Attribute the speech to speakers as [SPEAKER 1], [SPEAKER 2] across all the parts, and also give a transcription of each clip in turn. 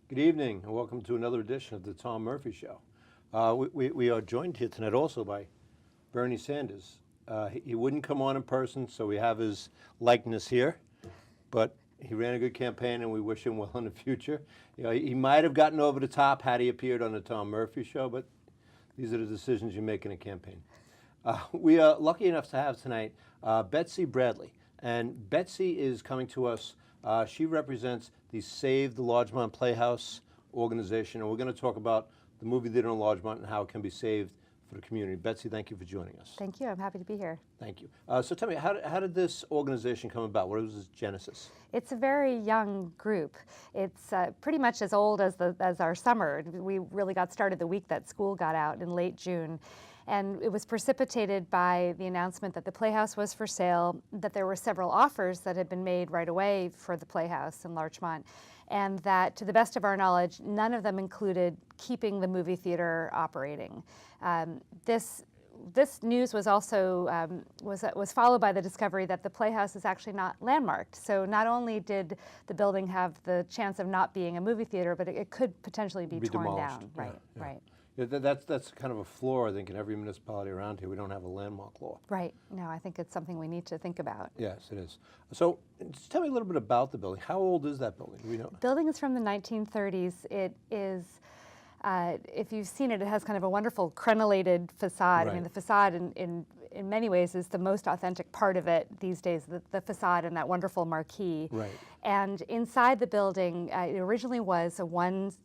[SPEAKER 1] Good evening, and welcome to another edition of the Tom Murphy Show. We are joined here tonight also by Bernie Sanders. He wouldn't come on in person, so we have his likeness here, but he ran a good campaign, and we wish him well in the future. You know, he might have gotten over the top had he appeared on the Tom Murphy Show, but these are the decisions you make in a campaign. We are lucky enough to have tonight Betsy Bradley, and Betsy is coming to us. She represents the Save the Larchmont Playhouse organization, and we're going to talk about the movie theater in Larchmont and how it can be saved for the community. Betsy, thank you for joining us.
[SPEAKER 2] Thank you. I'm happy to be here.
[SPEAKER 1] Thank you. So tell me, how did this organization come about? What was its genesis?
[SPEAKER 2] It's a very young group. It's pretty much as old as our summer. We really got started the week that school got out in late June. And it was precipitated by the announcement that the Playhouse was for sale, that there were several offers that had been made right away for the Playhouse in Larchmont, and that, to the best of our knowledge, none of them included keeping the movie theater operating. This news was also was followed by the discovery that the Playhouse is actually not landmarked. So not only did the building have the chance of not being a movie theater, but it could potentially be torn
[SPEAKER 1] demolished.
[SPEAKER 2] down. Right,
[SPEAKER 1] Yeah.
[SPEAKER 2] right.
[SPEAKER 1] Yeah, that's kind of a flaw, I think, in every municipality around here. We don't have a landmark law.
[SPEAKER 2] Right. No, I think it's something we need to think about.
[SPEAKER 1] Yes, it is. So just tell me a little bit about the building. How old is that building? Do we know?
[SPEAKER 2] The building is from the 1930s. It is, if you've seen it, it has kind of a wonderful crenellated facade.
[SPEAKER 1] Right.
[SPEAKER 2] I mean, the facade in many ways is the most authentic part of it these days, the facade and that wonderful marquee.
[SPEAKER 1] Right.
[SPEAKER 2] And inside the building, it originally was a one-seater,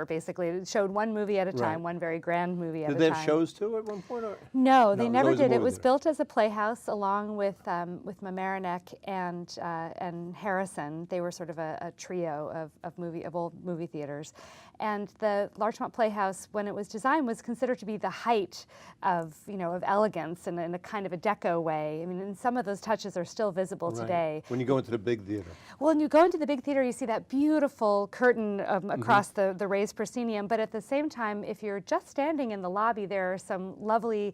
[SPEAKER 2] basically. It showed one movie at a time, one very grand movie at a time.
[SPEAKER 1] Did they have shows too at one point? Or?
[SPEAKER 2] No, they never did. It was
[SPEAKER 1] theater.
[SPEAKER 2] built as a playhouse along with Mamaroneck and Harrison. They were sort of a trio of old movie theaters. And the Larchmont Playhouse, when it was designed, was considered to be the height of elegance and in a kind of a deco way. I mean, and some of those touches are still visible today.
[SPEAKER 1] When you go into the big theater.
[SPEAKER 2] Well, when you go into the big theater, you see that beautiful curtain across the raised proscenium, but at the same time, if you're just standing in the lobby, there are some lovely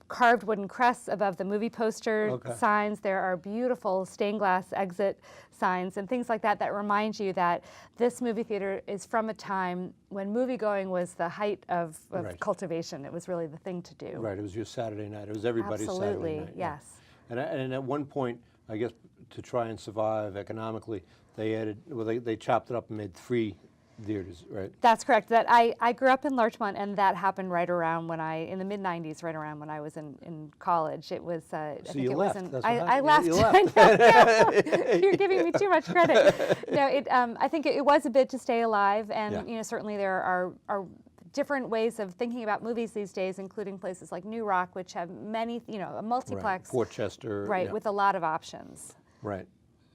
[SPEAKER 2] carved wooden crests above the movie poster signs. There are beautiful stained glass exit signs and things like that that remind you that this movie theater is from a time when movie-going was the height of cultivation. It was really the thing to do.
[SPEAKER 1] Right, it was your Saturday night. It was everybody's Saturday night.
[SPEAKER 2] Absolutely, yes.
[SPEAKER 1] And at one point, I guess, to try and survive economically, they chopped it up and made 3 theaters, right?
[SPEAKER 2] That's correct. That I grew up in Larchmont, and that happened right around in the mid-90s, right around when I was in college. It was, I think it
[SPEAKER 1] left.
[SPEAKER 2] wasn't,
[SPEAKER 1] That's
[SPEAKER 2] I
[SPEAKER 1] what
[SPEAKER 2] left.
[SPEAKER 1] You left.
[SPEAKER 2] I know. You're giving me too much credit. No, I think it was a bit to stay alive, and certainly there are different ways of thinking about movies these days, including places like New Rock, which have many, a multiplex.
[SPEAKER 1] Right. Portchester.
[SPEAKER 2] Right, with a lot of options.
[SPEAKER 1] Right.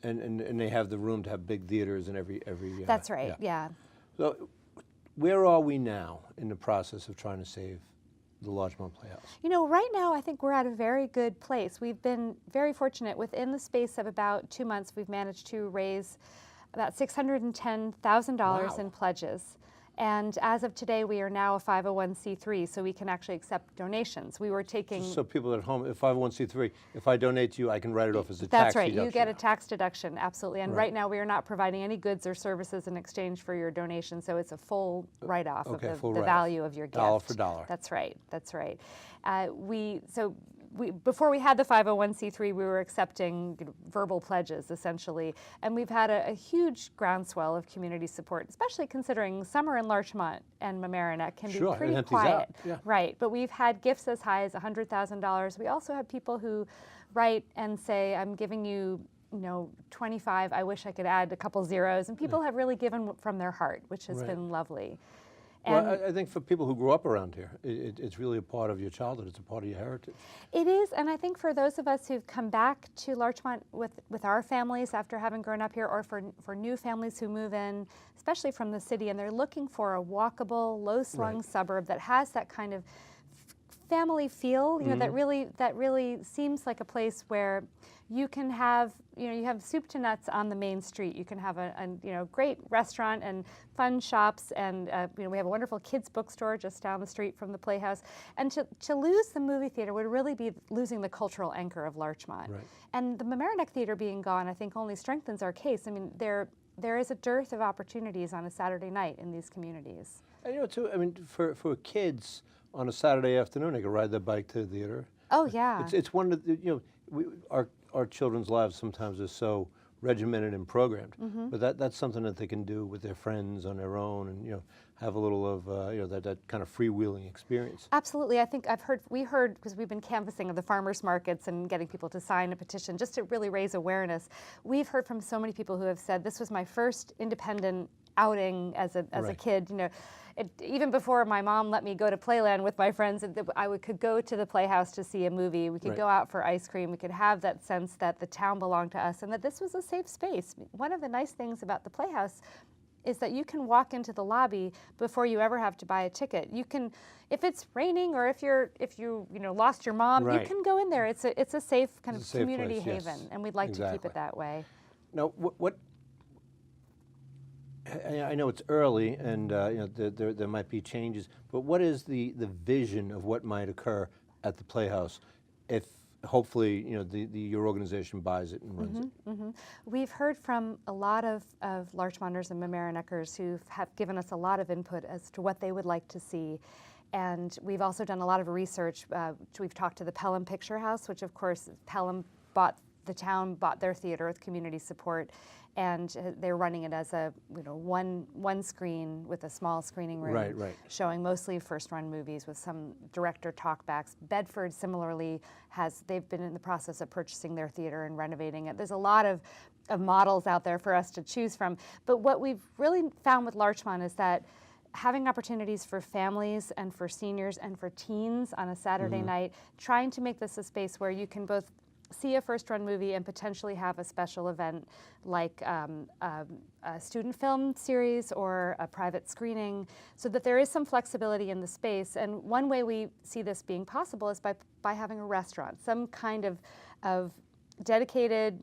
[SPEAKER 1] And they have the room to have big theaters in every.
[SPEAKER 2] That's right. Yeah.
[SPEAKER 1] So, where are we now in the process of trying to save the Larchmont Playhouse?
[SPEAKER 2] Right now I think we're at a very good place. We've been very fortunate. Within the space of about 2 months, we've managed to raise about $610,000 in pledges. And as of today, we are now a 501c3, so we can actually accept donations. We were taking...
[SPEAKER 1] So people at home, if 501c3, if I donate to you, I can write it off as a tax
[SPEAKER 2] That's right.
[SPEAKER 1] deduction.
[SPEAKER 2] You get a tax deduction, absolutely. And right now, we are not providing any goods or services in exchange for your donation, so it's a full write-off of the value of your gift.
[SPEAKER 1] Dollar for dollar.
[SPEAKER 2] That's right. That's right. Before we had the 501c3, we were accepting verbal pledges, essentially, and we've had a huge groundswell of community support, especially considering summer in Larchmont and Mamaroneck can be pretty quiet. Right, but we've had gifts as high as $100,000. We also have people who write and say, I'm giving you 25, I wish I could add a couple zeros, and people have really given from their heart, which has been lovely.
[SPEAKER 1] Well, I think for people who grew up around here, it's really a part of your childhood. It's a part of your heritage.
[SPEAKER 2] It is, and I think for those of us who've come back to Larchmont with our families after having grown up here, or for new families who move in, especially from the city, and they're looking for a walkable, low-slung suburb that has that kind of family feel, that really seems like a place where you can have, you have soup to nuts on the main street. You can have a great restaurant and fun shops, and we have a wonderful kids bookstore just down the street from the Playhouse. And to lose the movie theater would really be losing the cultural anchor of Larchmont.
[SPEAKER 1] Right.
[SPEAKER 2] And the Mamaroneck Theater being gone, I think, only strengthens our case. I mean, there is a dearth of opportunities on a Saturday night in these communities.
[SPEAKER 1] And too, I mean, for kids on a Saturday afternoon, they can ride their bike to the theater.
[SPEAKER 2] Oh yeah.
[SPEAKER 1] It's one of the, our children's lives sometimes are so regimented and programmed, but that's something that they can do with their friends on their own, and have a little of that kind of freewheeling experience.
[SPEAKER 2] Absolutely. I think we heard, because we've been canvassing of the farmers markets and getting people to sign a petition just to really raise awareness. We've heard from so many people who have said, this was my first independent outing as a kid. Even before my mom let me go to Playland with my friends, could go to the Playhouse to see a movie. We could go out for ice cream. We could have that sense that the town belonged to us and that this was a safe space. One of the nice things about the Playhouse is that you can walk into the lobby before you ever have to buy a ticket. You can, if it's raining or if you lost your mom, you can go in there. It's a safe kind of community haven, and we'd like to keep it that way.
[SPEAKER 1] Now, what I know it's early, and there might be changes, but what is the vision of what might occur at the Playhouse if hopefully your organization buys it and runs it?
[SPEAKER 2] We've heard from a lot of Larchmonters and Mamaroneckers who have given us a lot of input as to what they would like to see. And we've also done a lot of research. We've talked to the Pelham Picture House, which of course Pelham the town bought their theater with community support, and they're running it as a one screen with a small screening room, showing mostly first-run movies with some director talkbacks. Bedford similarly they've been in the process of purchasing their theater and renovating it. There's a lot of models out there for us to choose from. But what we've really found with Larchmont is that having opportunities for families and for seniors and for teens on a Saturday night, trying to make this a space where you can both see a first-run movie and potentially have a special event like a student film series or a private screening, so that there is some flexibility in the space. And one way we see this being possible is by having a restaurant, some kind of dedicated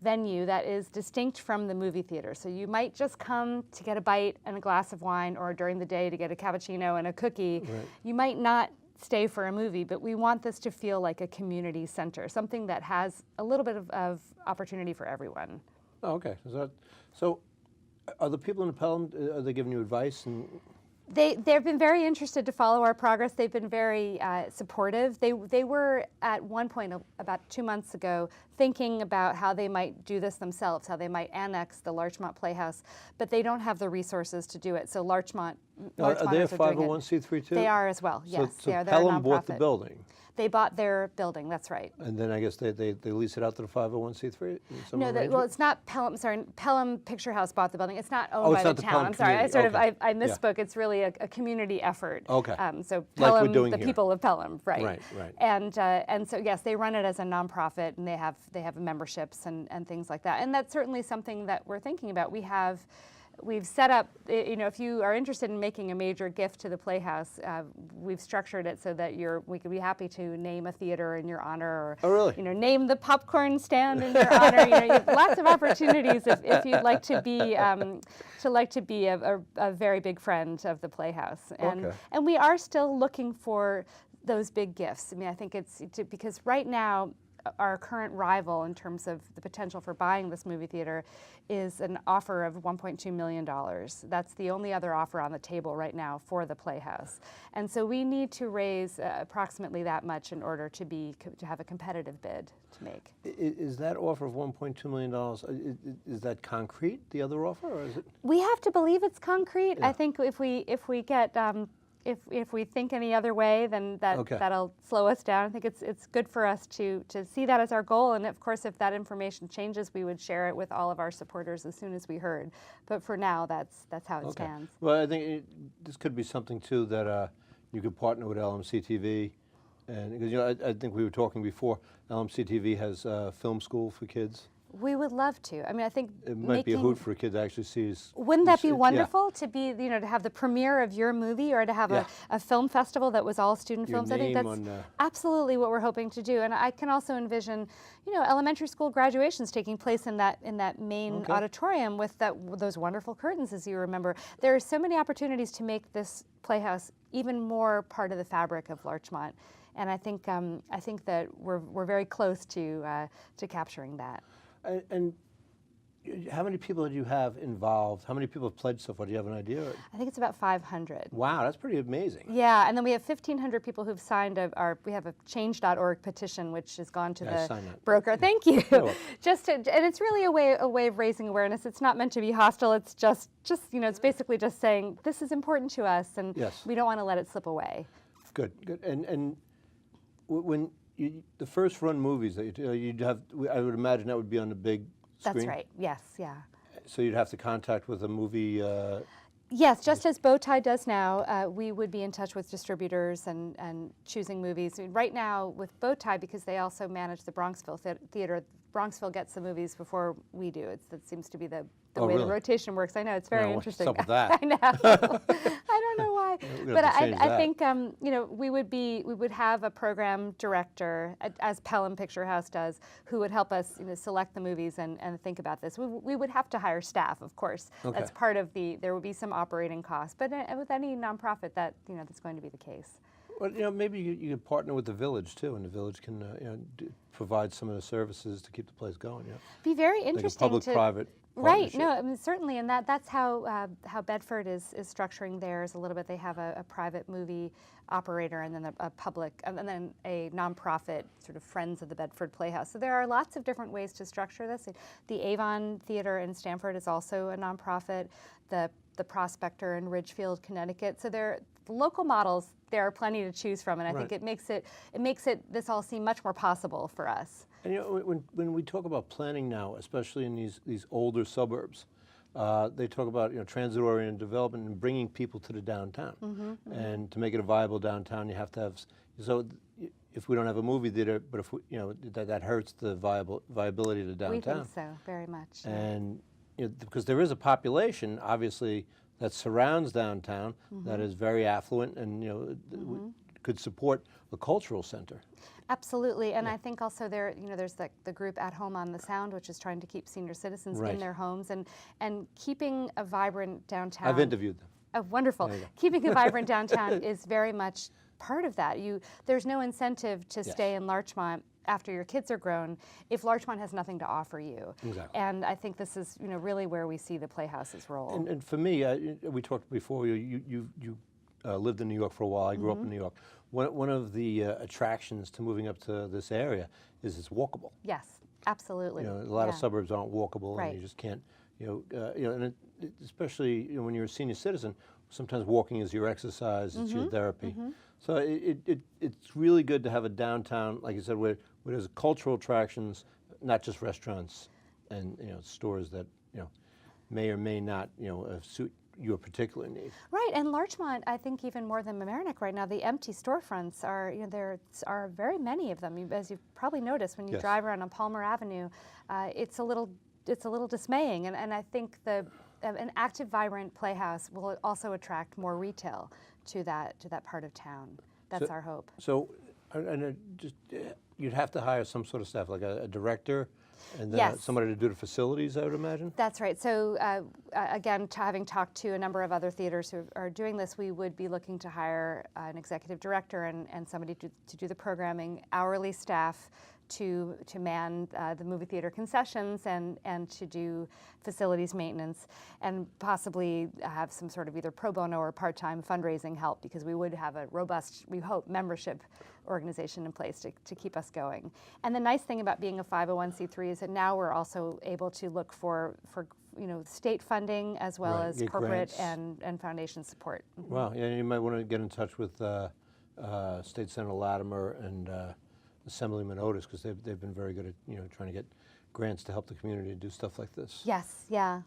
[SPEAKER 2] venue that is distinct from the movie theater. So you might just come to get a bite and a glass of wine, or during the day to get a cappuccino and a cookie. You might not stay for a movie, but we want this to feel like a community center, something that has a little bit of opportunity for everyone.
[SPEAKER 1] Oh, okay. So are the people in the Pelham, are they giving you advice?
[SPEAKER 2] They've been very interested to follow our progress. They've been very supportive. They were at one point about 2 months ago thinking about how they might do this themselves, how they might annex the Larchmont Playhouse, but they don't have the resources to do it. So Larchmont
[SPEAKER 1] are they a 501c3 too?
[SPEAKER 2] They are as well. Yes,
[SPEAKER 1] so
[SPEAKER 2] they are.
[SPEAKER 1] Pelham bought the building.
[SPEAKER 2] They bought their building, that's right.
[SPEAKER 1] And then I guess they lease it out to the 501c3?
[SPEAKER 2] No, well, it's not Pelham, sorry, Pelham Picture House bought the building. It's not owned by the town.
[SPEAKER 1] Pelham
[SPEAKER 2] I'm sorry,
[SPEAKER 1] community.
[SPEAKER 2] I misspoke. It's really a community effort.
[SPEAKER 1] Okay.
[SPEAKER 2] So
[SPEAKER 1] like
[SPEAKER 2] Pelham,
[SPEAKER 1] we're doing
[SPEAKER 2] the
[SPEAKER 1] here.
[SPEAKER 2] people of Pelham, right.
[SPEAKER 1] Right.
[SPEAKER 2] And so yes, they run it as a nonprofit, and they have memberships and things like that. And that's certainly something that we're thinking about. We've set up, if you are interested in making a major gift to the Playhouse, we've structured it so that we could be happy to name a theater in your honor, or name the popcorn stand in your honor. You have lots of opportunities if you'd like to be a very big friend of the Playhouse. And we are still looking for those big gifts. I mean, I think because right now, our current rival in terms of the potential for buying this movie theater is an offer of $1.2 million. That's the only other offer on the table right now for the Playhouse. And so we need to raise approximately that much in order to have a competitive bid to make.
[SPEAKER 1] Is that offer of $1.2 million, is that concrete, the other offer, or is it?
[SPEAKER 2] We have to believe it's concrete.
[SPEAKER 1] Yeah.
[SPEAKER 2] I think if we get if we think any other way, then that'll slow us down. I think it's good for us to see that as our goal, and of course, if that information changes, we would share it with all of our supporters as soon as we heard. But for now, that's how it stands.
[SPEAKER 1] Well, I think this could be something too that you could partner with LMC-TV, and because I think we were talking before. LMC-TV has film school for kids.
[SPEAKER 2] We would love to. I mean, I think
[SPEAKER 1] it might be a hoot for a kid to actually see his.
[SPEAKER 2] Wouldn't that be wonderful to be, to have the premiere of your movie, or to have a film festival that was all student films? I think that's absolutely what we're hoping to do. And I can also envision, elementary school graduations taking place in that main auditorium with those wonderful curtains, as you remember. There are so many opportunities to make this Playhouse even more part of the fabric of Larchmont. And I think that we're very close to capturing that.
[SPEAKER 1] And how many people do you have involved? How many people have pledged so far? Do you have an idea?
[SPEAKER 2] I think it's about 500.
[SPEAKER 1] Wow, that's pretty amazing.
[SPEAKER 2] Yeah, and then we have 1,500 people who've signed we have a change.org petition, which has gone to
[SPEAKER 1] Yeah, I
[SPEAKER 2] the
[SPEAKER 1] signed that.
[SPEAKER 2] broker. Thank you.
[SPEAKER 1] You're welcome.
[SPEAKER 2] And it's really a way of raising awareness. It's not meant to be hostile. It's just it's basically just saying this is important to us, and
[SPEAKER 1] Yes.
[SPEAKER 2] we don't want to let it slip away.
[SPEAKER 1] Good, good. And when the first run movies that you'd have, I would imagine that would be on the big screen.
[SPEAKER 2] That's right. Yes. Yeah.
[SPEAKER 1] So you'd have to contact with a movie.
[SPEAKER 2] Yes, just as Bowtie does now, we would be in touch with distributors and choosing movies. Right now with Bowtie, because they also manage the Bronxville Theater, Bronxville gets the movies before we do. That seems to be the
[SPEAKER 1] Oh,
[SPEAKER 2] way
[SPEAKER 1] really?
[SPEAKER 2] the rotation works. I know, it's very
[SPEAKER 1] Now, what's
[SPEAKER 2] interesting.
[SPEAKER 1] up with that?
[SPEAKER 2] I know. I don't know why.
[SPEAKER 1] We're gonna
[SPEAKER 2] But
[SPEAKER 1] have to change
[SPEAKER 2] I
[SPEAKER 1] that.
[SPEAKER 2] think we would have a program director, as Pelham Picture House does, who would help us select the movies and think about this. We would have to hire staff, of course.
[SPEAKER 1] Okay.
[SPEAKER 2] That's part of there would be some operating costs. But with any nonprofit, that's going to be the case.
[SPEAKER 1] Well, maybe you could partner with the village too, and the village can provide some of the services to keep the place going. Yeah.
[SPEAKER 2] Be very
[SPEAKER 1] Like a
[SPEAKER 2] interesting
[SPEAKER 1] public-private
[SPEAKER 2] Right.
[SPEAKER 1] partnership.
[SPEAKER 2] No, I mean, certainly, and that's how Bedford is structuring theirs a little bit. They have a private movie operator, and then a public, and then a nonprofit sort of Friends of the Bedford Playhouse. So there are lots of different ways to structure this. The Avon Theater in Stamford is also a nonprofit. The Prospector in Ridgefield, Connecticut. So the local models, there are plenty to choose from, and I think
[SPEAKER 1] Right.
[SPEAKER 2] it makes this all seem much more possible for us.
[SPEAKER 1] And when we talk about planning now, especially in these older suburbs, they talk about transit-oriented development and bringing people to the downtown. And to make it a viable downtown, you have to have. So if we don't have a movie theater, but if that hurts the viability of the downtown.
[SPEAKER 2] We think so very much.
[SPEAKER 1] And because there is a population, obviously, that surrounds downtown that is very affluent and could support a cultural center.
[SPEAKER 2] Absolutely, and I think also there's the group At Home on the Sound, which is trying to keep senior citizens
[SPEAKER 1] Right.
[SPEAKER 2] in their homes and keeping a vibrant downtown.
[SPEAKER 1] I've interviewed them.
[SPEAKER 2] Oh, wonderful.
[SPEAKER 1] There you go.
[SPEAKER 2] Keeping a vibrant downtown is very much part of that. There's no incentive to
[SPEAKER 1] Yes.
[SPEAKER 2] stay in Larchmont after your kids are grown if Larchmont has nothing to offer you.
[SPEAKER 1] Exactly.
[SPEAKER 2] And I think this is really where we see the Playhouse's role.
[SPEAKER 1] And for me, we talked before. You lived in New York for a while. I grew up in New York. One of the attractions to moving up to this area is it's walkable.
[SPEAKER 2] Yes, absolutely.
[SPEAKER 1] A lot of
[SPEAKER 2] Yeah.
[SPEAKER 1] suburbs aren't walkable,
[SPEAKER 2] Right.
[SPEAKER 1] and you just can't. And especially when you're a senior citizen, sometimes walking is your exercise, it's your therapy. So it's really good to have a downtown, like you said, where there's cultural attractions, not just restaurants and stores that may or may not suit your particular need.
[SPEAKER 2] Right, and Larchmont, I think even more than Mamaroneck right now, the empty storefronts are, there are very many of them. As you've probably noticed when you
[SPEAKER 1] Yes.
[SPEAKER 2] drive around on Palmer Avenue, it's a little dismaying. And I think an active, vibrant playhouse will also attract more retail to that part of town. That's our hope.
[SPEAKER 1] So, you'd have to hire some sort of staff, like a director, and then
[SPEAKER 2] Yes.
[SPEAKER 1] somebody to do the facilities, I would imagine.
[SPEAKER 2] That's right. So again, having talked to a number of other theaters who are doing this, we would be looking to hire an executive director and somebody to do the programming, hourly staff to man the movie theater concessions and to do facilities maintenance, and possibly have some sort of either pro bono or part-time fundraising help, because we would have a robust, we hope, membership organization in place to keep us going. And the nice thing about being a 501c3 is that now we're also able to look for state funding as well
[SPEAKER 1] Right,
[SPEAKER 2] as
[SPEAKER 1] get
[SPEAKER 2] corporate
[SPEAKER 1] grants.
[SPEAKER 2] and foundation support.
[SPEAKER 1] Wow, yeah, you might want to get in touch with State Senator Latimer and Assemblyman Otis, because they've been very good at trying to get grants to help the community do stuff like this.
[SPEAKER 2] Yes, yeah.